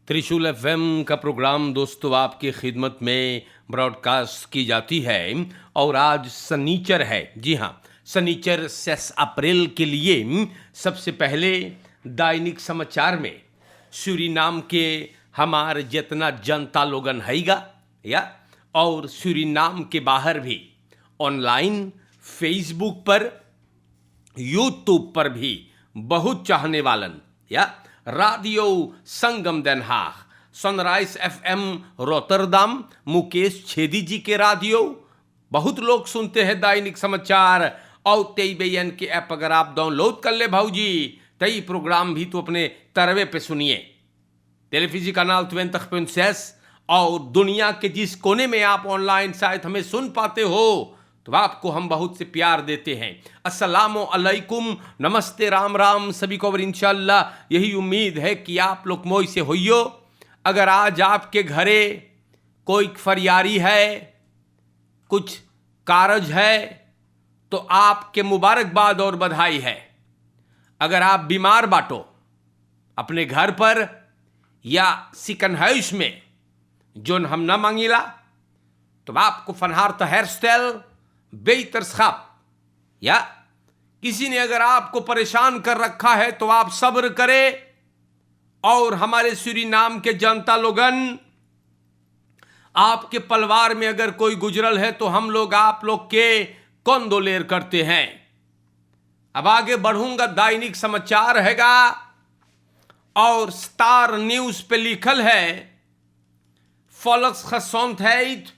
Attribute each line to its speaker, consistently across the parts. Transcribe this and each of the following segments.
Speaker 1: त्रिशूल एफएम का प्रोग्राम दोस्तों आपकी खिदमत में ब्रॉडकास्ट की जाती है और आज सनीचर है। जी हाँ, सनीचर 6 अप्रैल के लिए सबसे पहले दैनिक समाचार में सूरीनाम के हमार जितना जनता लोगन हैगा या और सूरीनाम के बाहर भी ऑनलाइन फेसबुक पर यूट्यूब पर भी बहुत चाहने वालन या radio Sangam Den Haag, sunrise FM Rotterdam, Mukesh Chhedi ji के रेडियो बहुत लोग सुनते हैं दैनिक समाचार। और TVN के ऐप अगर आप डाउनलोड कर ले भाऊजी तई प्रोग्राम भी तो अपने तरवे पे सुनिए। टेलीविजन कनाल 20.6 और दुनिया के जिस कोने में आप ऑनलाइन शायद हमें सुन पाते हो तो आपको हम बहुत से प्यार देते हैं। अस्सलामु अलैकुम, नमस्ते, राम राम सभी को। और इंशाल्लाह यही उम्मीद है कि आप लोग मोई से होइयो। अगर आज आपके घरे कोई फरियारी है, कुछ कारज है तो आपके मुबारकबाद और बधाई है। अगर आप बीमार बाटो अपने घर पर या सिकन हाउस में जोन हम न मांगिला तो आपको फनहार हेयर स्टाइल बेहतर साफ या किसी ने अगर आपको परेशान कर रखा है तो आप सब्र करें। और हमारे सूरीनाम के जनता लोगन, आपके परिवार में अगर कोई गुजरल है तो हम लोग आप लोग के कंदोलेर करते हैं। अब आगे बढ़ूंगा, दैनिक समाचार हैगा और स्टार न्यूज पे लिखल है volksgezondheid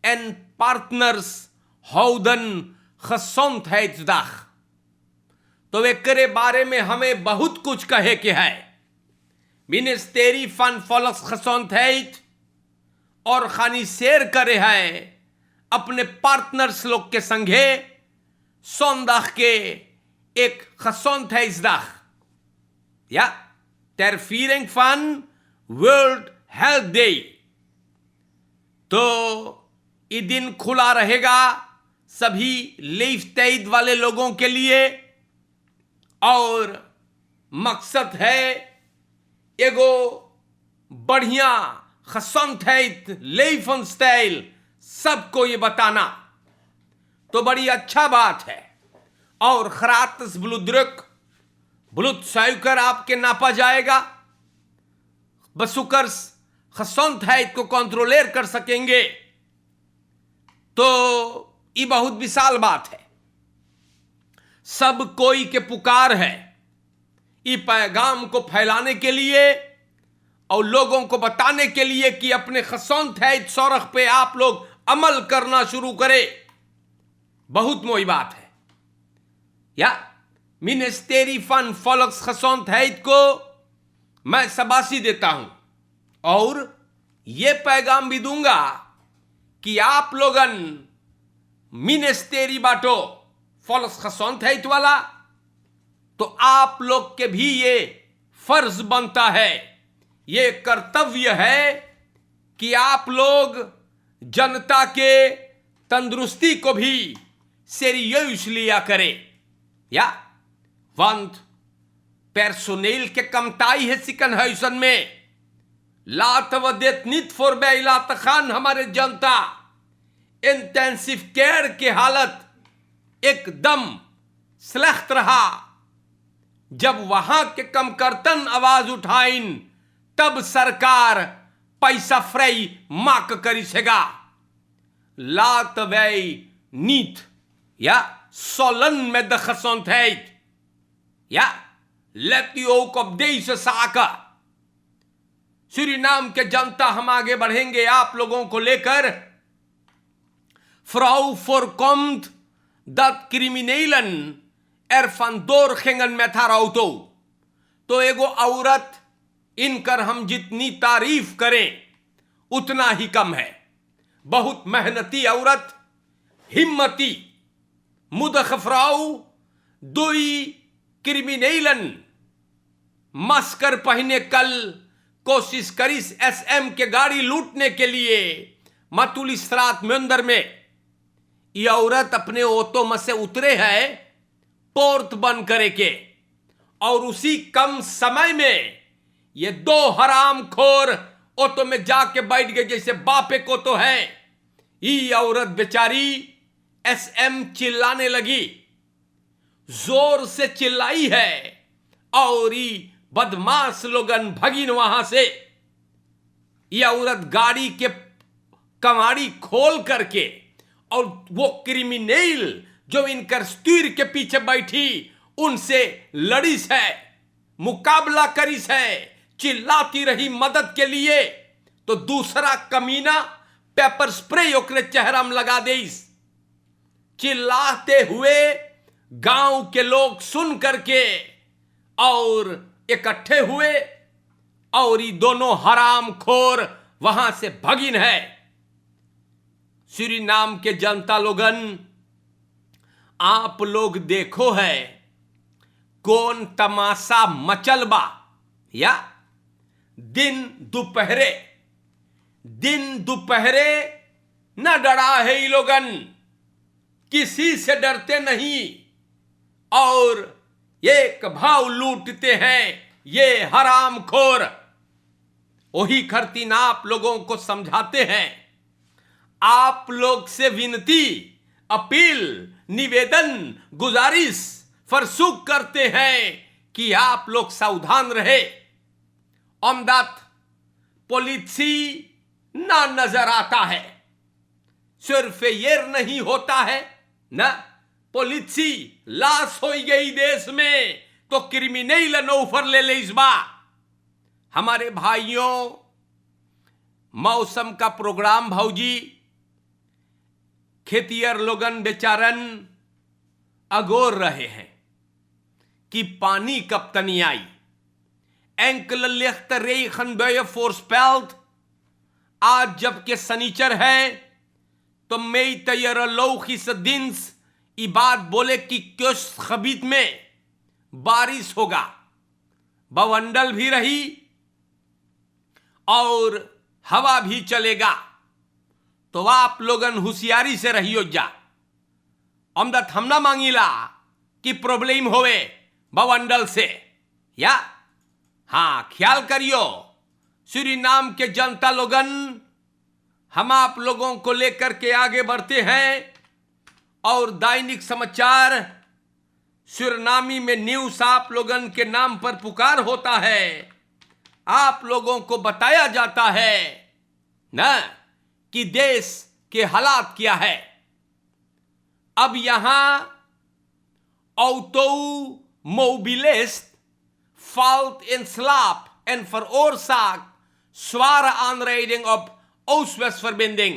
Speaker 1: en partners houden gezondheidsdag। तो एकरे बारे में हमें बहुत कुछ कहे के है। मिनिस्ट्री फन volksgezondheid और खानी शेयर करे है अपने पार्टनर्स लोग के संगे सोमदाग के एक gezondheidsdag या ter viering van world health day. तो ये दिन खुला रहेगा सभी लीफ तैद वाले लोगों के लिए और मकसद है एगो बढ़िया gezondheid levensstijl सबको ये बताना। तो बड़ी अच्छा बात है। और खरातस ब्लड शुगर आपके नापा जाएगा, बसुकर gezondheid को कंट्रोलर कर सकेंगे। तो ये बहुत विशाल बात है। सब कोई के पुकार है ये पैगाम को फैलाने के लिए और लोगों को बताने के लिए कि अपने gezondheid सौरख पे आप लोग अमल करना शुरू करें। बहुत मोई बात है। या मिनिस्ट्री फन volksgezondheid को मैं शाबाशी देता हूं और यह पैगाम भी दूंगा कि आप लोगन मिनिस्ट्री बाटो volksgezondheid वाला तो आप लोग के भी ये फर्ज बनता है, ये कर्तव्य है कि आप लोग जनता के तंदुरुस्ती को भी सीरियस लिया करें। या वंत पर्सोनेल के कमताई है सिकन हाउसन में लात व देत नित फॉर बेला तखान हमारे जनता इंटेंसिव केयर की हालत एकदम स्लेख्त रहा। जब वहां के कमकर्तन आवाज उठाइन तब सरकार पैसा फ्रई माक करी सेगा। लात वै नीत या सोलन में द gezondheid या let you ook op deze zaken। Suriname के जनता हम आगे बढ़ेंगे आप लोगों को लेकर। Vrouw voorkomt dat criminelen er vandoor gingen met haar auto। तो एगो औरत, इनकर हम जितनी तारीफ करें उतना ही कम है। बहुत मेहनती औरत, हिम्मती, moedige vrouw, दुई क्रिमिनेलन मस्कर पहने कल कोशिश करिस एसएम के गाड़ी लूटने के लिए मतुल स्त्रात मंदिर में। यह औरत अपने ऑटो में से उतरे है पोर्ट बंद करे के और उसी कम समय में ये दो हरामखोर ऑटो में जाके बैठ गए जैसे बापे को तो है। ये औरत बेचारी एसएम चिल्लाने लगी, जोर से चिल्लाई है और ये बदमाश लोगन भगिन वहां से। ये औरत गाड़ी के कमाड़ी खोल करके और वो क्रिमिनल जो इनकर स्टीयर के पीछे बैठी उनसे लड़ीस है, मुकाबला करीस है, चिल्लाती रही मदद के लिए। तो दूसरा कमीना पेपर स्प्रे ओकरे चेहरा में लगा देस। चिल्लाते हुए गांव के लोग सुन करके और इकट्ठे हुए और ये दोनों हरामखोर वहां से भगिन है। सूरीनाम के जनता लोगन, आप लोग देखो है कौन तमाशा मचलबा। या दिन दोपहरे न डरा है ये लोगन, किसी से डरते नहीं और एक भाव लूटते हैं ये हरामखोर। वही खरतीन आप लोगों को समझाते हैं, आप लोग से विनती, अपील, निवेदन, गुजारिश, फरसुख करते हैं कि आप लोग सावधान रहे। अमदात पॉलिसी ना नजर आता है, सिर्फ ये नहीं होता है ना, पॉलिसी लाश हो गई देश में तो क्रिमिनल नौफर ले इस बार। हमारे भाइयों, मौसम का प्रोग्राम भौजी, खेतियर लोगन बेचारन अगोर रहे हैं कि पानी कब तनी आई। एंकल लिखत रेखन फोर्सपेल्ट, आज जबकि सनीचर है तो मई तैयार लौखी से दिन ये बात बोले कि क्यों खबीत में बारिश होगा, बवंडल भी रही और हवा भी चलेगा। तो आप लोगन होशियारी से रहियो जा। अमदत हम ना मांगिला कि प्रॉब्लम होवे बवंडल से, या हां ख्याल करियो। सूरीनाम के जनता लोगन, हम आप लोगों को लेकर के आगे बढ़ते हैं और दैनिक समाचार सूरीनामी में न्यूज आप लोगन के नाम पर पुकार होता है। आप लोगों को बताया जाता है ना कि देश के हालात क्या है। अब यहां auto मोबिलिस्ट fault in slaap en veroorzaakt zware aanrijding op Oost-West-verbinding।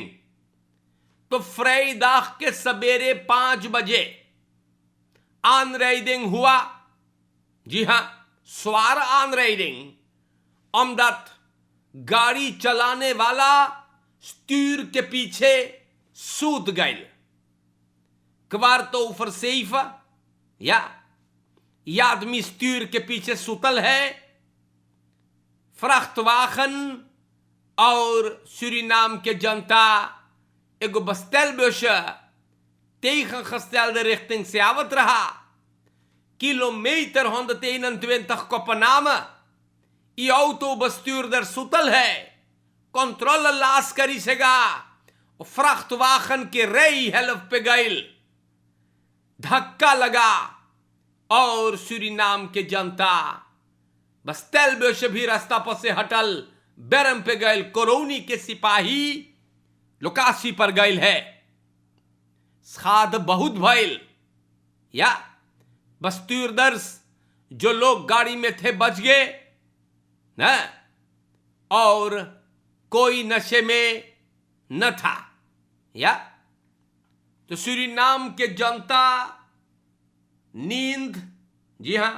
Speaker 1: तो vrijdag के सवेरे 5 बजे aanrijding हुआ। जी हां, स्वार aanrijding, omdat गाड़ी चलाने वाला स्टीयर के पीछे सूत गए। क्वार्टो फरसेइफा, या यह आदमी स्टीयर के पीछे सुतल है। फ्रख्तवाखन और सूरीनाम के जनता एगो बस्tel busje tegengestelde richting से आवत रहा। किलोमीटर 121 कोपनामे। ये ऑटो bestuurder सुतल है, कंट्रोल लास करी सेगा। फ्रख्तवाखन के रई हेल्प पे गईल, धक्का लगा और सूरीनाम के जनता बस्tel busje भी रास्ता पर से हटल, बेरम पे गईल। कोरोनी के सिपाही लोकासी पर गईल है। खाद बहुत भइल, या बस्तूरदर्स जो लोग गाड़ी में थे बच गए ना, और कोई नशे में न था। या तो सूरीनाम के जनता नींद, जी हां,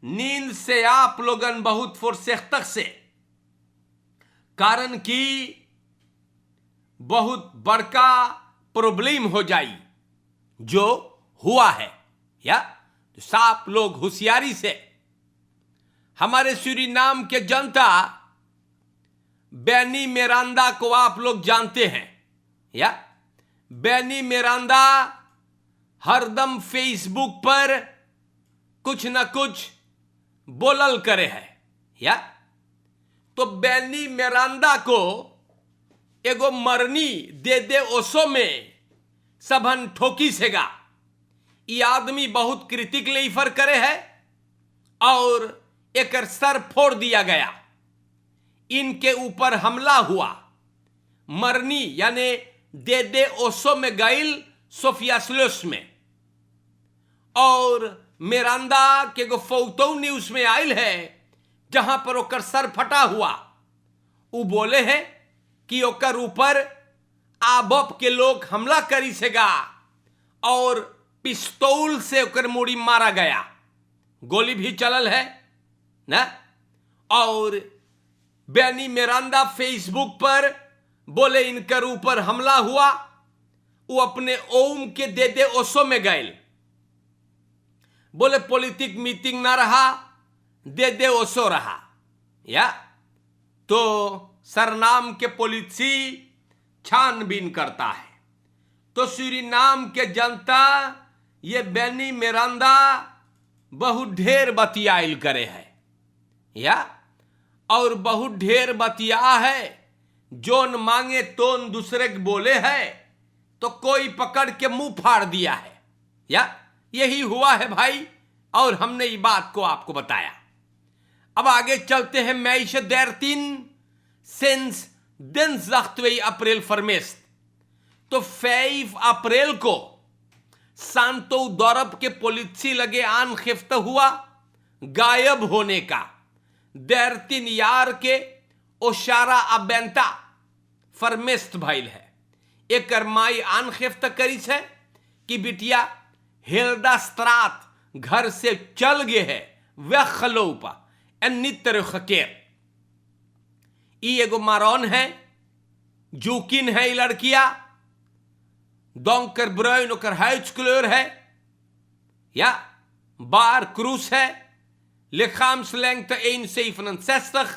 Speaker 1: नींद से आप लोगन बहुत फुर्सत से, कारण कि बहुत बड़का प्रॉब्लम हो जाई जो हुआ है। या तो साफ लोग होशियारी से, हमारे सूरीनाम के जनता बेनी मिरांडा को आप लोग जानते हैं। या बेनी मिरांडा हरदम फेसबुक पर कुछ न कुछ बोलल करे है। या तो बेनी मिरांडा को एगो मरनी दे दे ओसो में सबन ठोकी सेगा। ये आदमी बहुत क्रिटिक लेफर करे है और एक सर फोड़ दिया गया। इनके ऊपर हमला हुआ। मरनी यानी दे दे ओसो में गईल सोफिया स्लुस में, और मिरांडा के गो फोटो न्यूज में आयल है जहां पर ओकर सर फटा हुआ। वो बोले हैं कि ओकर ऊपर आबप के लोग हमला करी सेगा और पिस्तौल से ओकर मुड़ी मारा गया। गोली भी चलल है ना। और बेनी मिरांडा फेसबुक पर बोले इनकर ऊपर हमला हुआ। वो अपने ओम के दे दे ओसो में गए। बोले पॉलिटिक मीटिंग ना रहा, दे दे ओसो रहा। या तो सरनाम के पॉलिसी छानबीन करता है। तो सूरीनाम के जनता ये बेनी मिरांडा बहुत ढेर बतियाइल करे है, या और बहुत ढेर बतिया है। जोन मांगे तोन दूसरे के बोले है तो कोई पकड़ के मुंह फाड़ दिया है। या यही हुआ है भाई, और हमने ये बात को आपको बताया। अब आगे चलते हैं। मैश देरतीन सिंस दिनसdag 2 अप्रैल vermist। तो 5 अप्रैल को सांतो दौरब के पुलिस लगे आनखिफ्त हुआ गायब होने का। 13 यार के ओशारा अबेंता फरमेस्ट भाईल है। एक माई आनखिफ्त करी है कि बिटिया हिल्दा स्त्रात घर से चल गए है वह खलोपा नितर खकेर। ई एगो मारौन है, जूकिन है। लड़किया डोंकर ब्रोइन ओकर हाइच क्लोर है, या बार क्रूस है। लिखामसलैंग 167।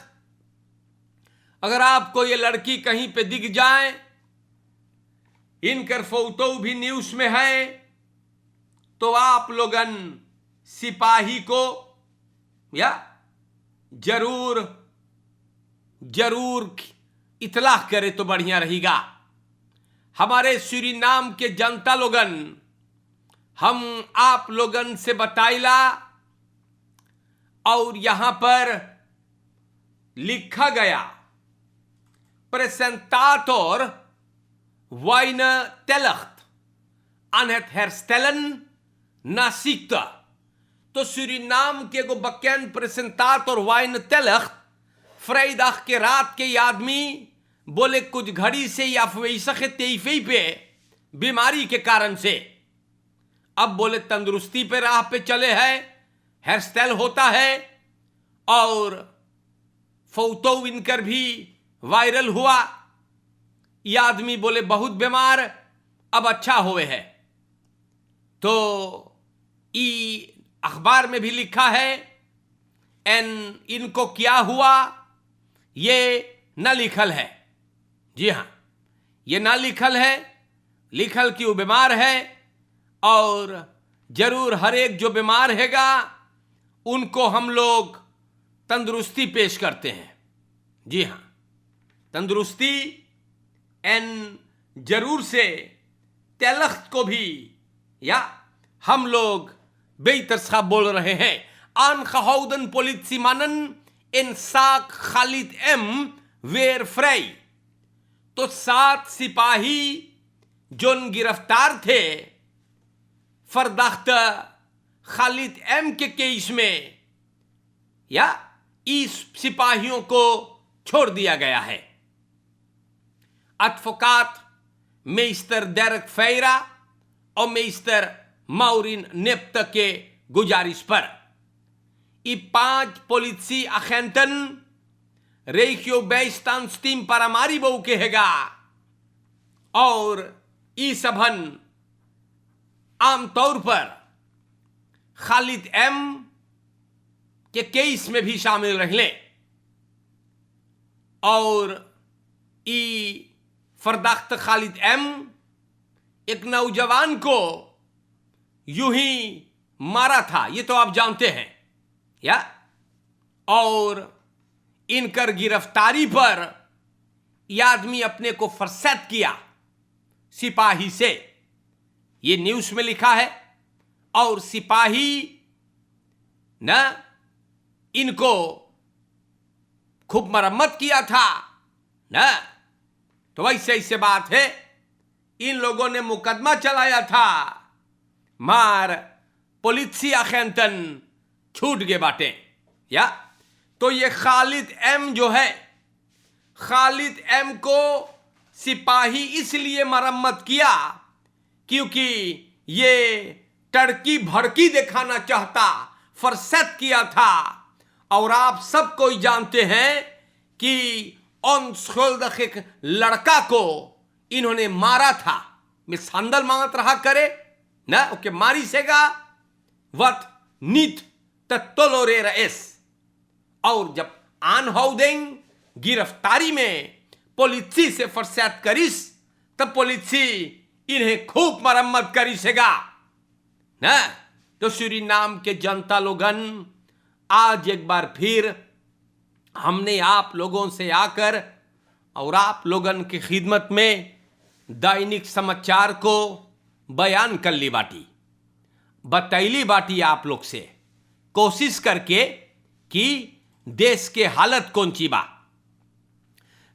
Speaker 1: अगर आपको ये लड़की कहीं पे दिख जाए, इनकर फोटो भी न्यूज में है, तो आप लोगन सिपाही को या जरूर इतलाह करे तो बढ़िया रहेगा। हमारे सूरीनाम के जनता लोगन, हम आप लोगन से बताइला, और यहां पर लिखा गया प्रेजेंटाtor Wijntelligt aan het herstellen naziekte। तो सूरीनाम के गो बकैन प्रेजेंटाtor Wijntelligt फ्राइडे के रात के आदमी बोले कुछ घड़ी से या तेईफी पे बीमारी के कारण से, अब बोले तंदुरुस्ती पे राह पे चले हैं, हेयर स्टाइल होता है, और फोटो इनकर भी वायरल हुआ। यह आदमी बोले बहुत बीमार, अब अच्छा हुए है। तो अखबार में भी लिखा है इनको क्या हुआ ये न लिखल है। जी हाँ, ये ना लिखल है, लिखल कि वो बीमार है, और जरूर हर एक जो बीमार हैगा उनको हम लोग तंदुरुस्ती पेश करते हैं। जी हाँ, तंदुरुस्ती जरूर से तेलख्त को भी या हम लोग बेतरसा बोल रहे हैं। आन खहौदन पोलिसी मानन इन साक खालिद एम वेर फ्राई। तो 7 सिपाही जोन गिरफ्तार थे फरदाख्त खालिद एम के केस में, या इस सिपाहियों को छोड़ दिया गया है। एडवोकेट मेस्टर डेरेक फेरा और मेस्टर माउरिन नेप्त के गुजारिश पर ये 5 पुलिसी अखेंटन रेखियो बेस्तान पर हमारी बहू के हैगा, और ई सबन आमतौर पर खालिद एम के केस में भी शामिल रहले, और ई फरदाख्त खालिद एम एक नौजवान को यूं ही मारा था, ये तो आप जानते हैं। या और इनकर गिरफ्तारी पर यह आदमी अपने को फरसत किया सिपाही से, ये न्यूज में लिखा है। और सिपाही न इनको खूब मरम्मत किया था न, तो वैसे ऐसे बात है इन लोगों ने मुकदमा चलाया था, मार पुलिसिया खेंतन छूट गए बाटे। या तो ये खालिद एम जो है, खालिद एम को सिपाही इसलिए मरम्मत किया क्योंकि ये टड़की भड़की दिखाना चाहता, फरसत किया था। और आप सब कोई जानते हैं कि अनशुल्द एक लड़का को इन्होंने मारा था, मैं संदल मांगत रहा करे ना, ओके मारी सेगा वत नीत तत्तोलोरे रएस। और जब आन हाउदेंग गिरफ्तारी में पुलिसी से फरसत करिस, तब पुलिसी इन्हें खूब मरम्मत करिसेगा ना। तो सूरीनाम के जनता लोगन, आज एक बार फिर हमने आप लोगों से आकर और आप लोगन की खिदमत में दैनिक समाचार को बयान कर ली बाटी, बतैली बाटी आप लोग से, कोशिश करके कि देश के हालत कौन सी बा।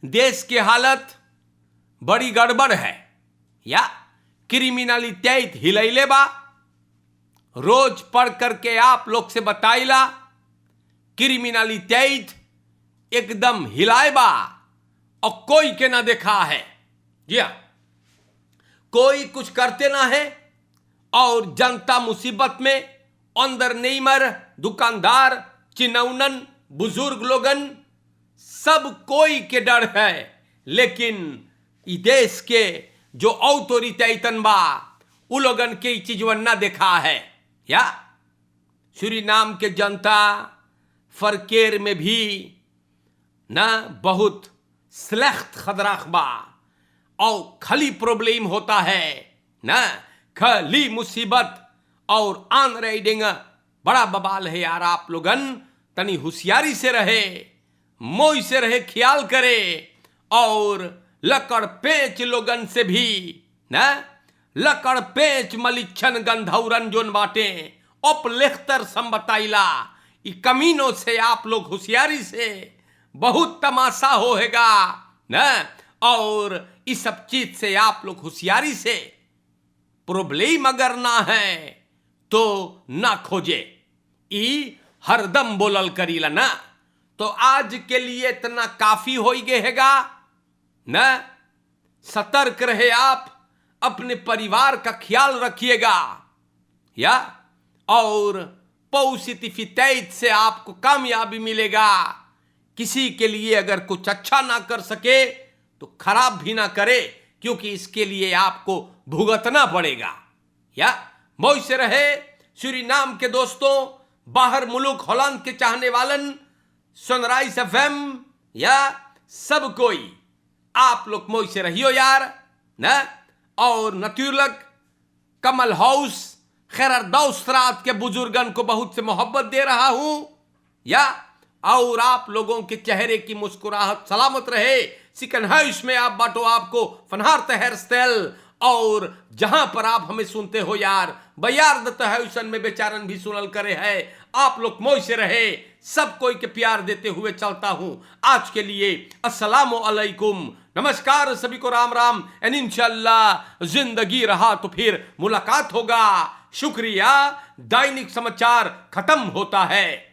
Speaker 1: देश के हालत बड़ी गड़बड़ है, या क्रिमिनलिटी हिलैले बा। रोज पढ़ करके आप लोग से बताइला, क्रिमिनलिटी एकदम हिलाए बा और कोई के ना देखा है। जी हाँ, कोई कुछ करते ना है और जनता मुसीबत में, अंदर नहीं मर, दुकानदार, चिनौनन, बुजुर्ग लोगन, सब कोई के डर है। लेकिन इस देश के जो ऑथोरिटी बा उ लोगन के चीजवन ना देखा है। या सूरीनाम के जनता फरकेर में भी ना बहुत स्लेख्त खतराख बा और खली प्रॉब्लम होता है ना, खली मुसीबत और आन राइडिंग बड़ा बवाल है यार। आप लोगन तनी होशियारी से रहे, मोई से रहे, ख्याल करे। और लकड़ पेच लोगन से भी ना, लकड़ पेच मलिच्छन गंधौरन जोन बाटे अपलेख्तर संबताइला, इ कमीनों से आप लोग होशियारी से, बहुत तमाशा होएगा ना। और इस सब चीज से आप लोग होशियारी से, प्रॉब्लम अगर ना है तो ना खोजे, ई हरदम बोलल करीला ना। तो आज के लिए इतना काफी हो गएगा ना। सतर्क रहे आप, अपने परिवार का ख्याल रखिएगा। या और पॉजिटिविटी से आपको कामयाबी मिलेगा। किसी के लिए अगर कुछ अच्छा ना कर सके तो खराब भी ना करे, क्योंकि इसके लिए आपको भुगतना पड़ेगा। या मौज से रहे सूरीनाम के दोस्तों, बाहर मुल्क हॉलैंड के चाहने वालन, सनराइज एफएम या सब कोई, आप लोग मौज से रहियो यार ना। और नतुर्लक कमल हाउस खैरदौसरात के बुजुर्गन को बहुत से मोहब्बत दे रहा हूं। या और आप लोगों के चेहरे की मुस्कुराहट सलामत रहे। सिकन हाउस में आप बाटो आपको फनहार तहर स्टेल। और जहां पर आप हमें सुनते हो यार, बयार दत्त हाउसन में बेचारन भी सुनल करे है। आप लोग मौज से रहे, सब कोई के प्यार देते हुए चलता हूं। आज के लिए अस्सलामु अलैकुम, नमस्कार, सभी को राम राम। एंड इंशाल्लाह जिंदगी रहा तो फिर मुलाकात होगा। शुक्रिया। दैनिक समाचार खत्म होता है।